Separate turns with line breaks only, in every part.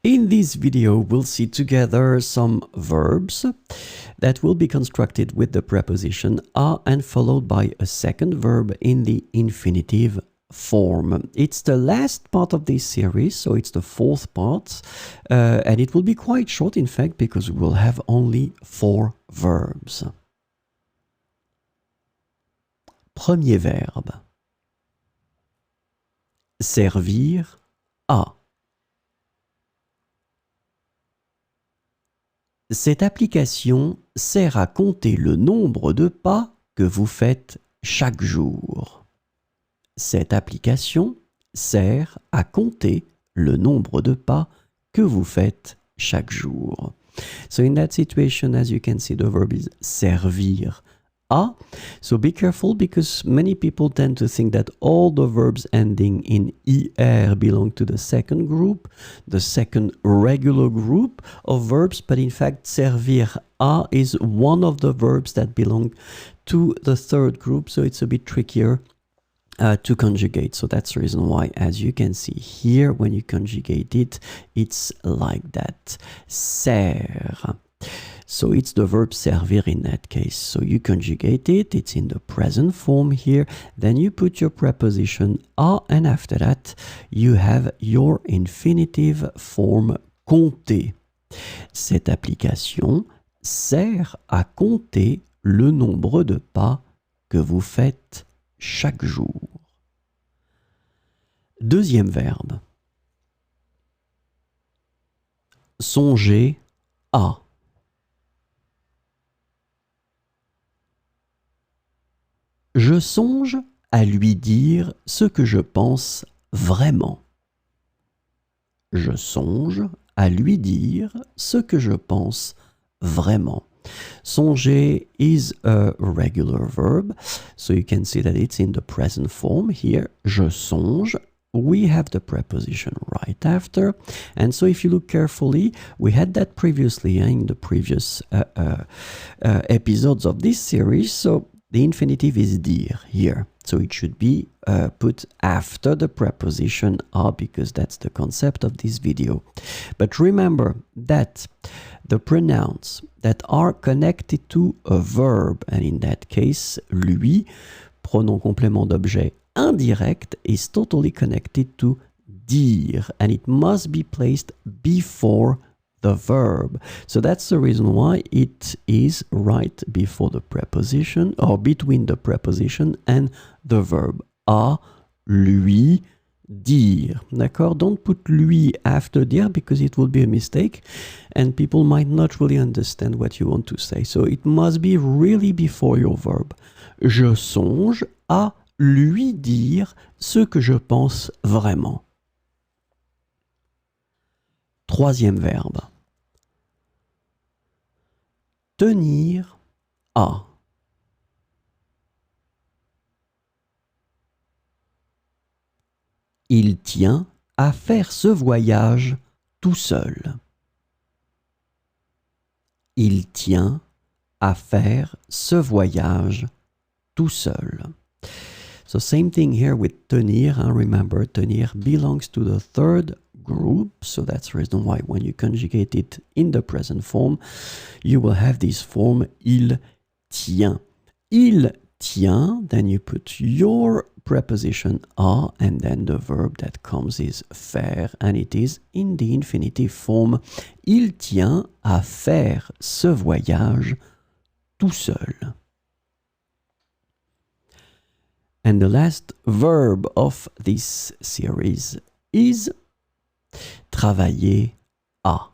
In this video, we'll see together some verbs that will be constructed with the preposition a and followed by a second verb in the infinitive form. It's the last part of this series, so it's the fourth part, and it will be quite short, in fact, because we will have only 4 verbs. Premier verbe. Servir à. Cette application sert à compter le nombre de pas que vous faites chaque jour. Cette application sert à compter le nombre de pas que vous faites chaque jour. So in that situation, as you can see, the verb is servir à. So be careful because many people tend to think that all the verbs ending in er belong to the second group, the second regular group of verbs, but in fact servir à is one of the verbs that belong to the third group, so it's a bit trickier to conjugate. So that's the reason why, as you can see here, when you conjugate it, it's like that. Sert. So it's the verb servir in that case. So you conjugate it, it's in the present form here, then you put your preposition à, and after that you have your infinitive form compter. Cette application sert à compter le nombre de pas que vous faites chaque jour. Deuxième verbe. Songer à. Je songe à lui dire ce que je pense vraiment. Je songe à lui dire ce que je pense vraiment. Songer is a regular verb, so you can see that it's in the present form here. Je songe. We have the preposition right after. And so if you look carefully, we had that previously in the previous episodes of this series. So the infinitive is dire here. So it should be put after the preposition à, because that's the concept of this video. But remember that the pronouns that are connected to a verb, and in that case, lui, pronom complément d'objet indirect, is totally connected to dire, and it must be placed before the verb. So that's the reason why it is right before the preposition, or between the preposition and the verb. À, lui, dire. D'accord? Don't put lui after dire because it will be a mistake and people might not really understand what you want to say. So it must be really before your verb. Je songe à lui dire ce que je pense vraiment. Troisième verbe. Tenir à. Il tient à faire ce voyage tout seul. Il tient à faire ce voyage tout seul. So same thing here with tenir. Remember, tenir belongs to the third group, so that's the reason why when you conjugate it in the present form, you will have this form il tient. Il tient, then you put your preposition à, and then the verb that comes is faire, and it is in the infinitive form. Il tient à faire ce voyage tout seul. And the last verb of this series is travailler à.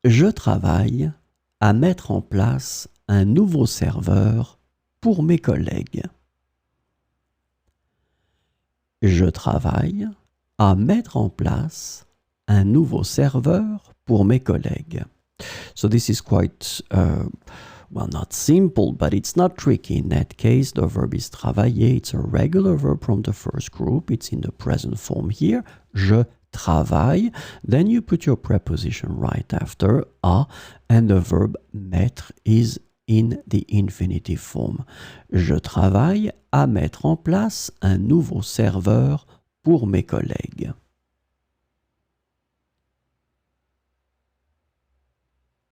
Je travaille à mettre en place un nouveau serveur pour mes collègues. Je travaille à mettre en place un nouveau serveur pour mes collègues. So this is quite well, not simple, but it's not tricky. In that case, the verb is travailler. It's a regular verb from the first group. It's in the present form here. Je travaille. Then you put your preposition right after à, and the verb mettre is in the infinitive form. Je travaille à mettre en place un nouveau serveur pour mes collègues.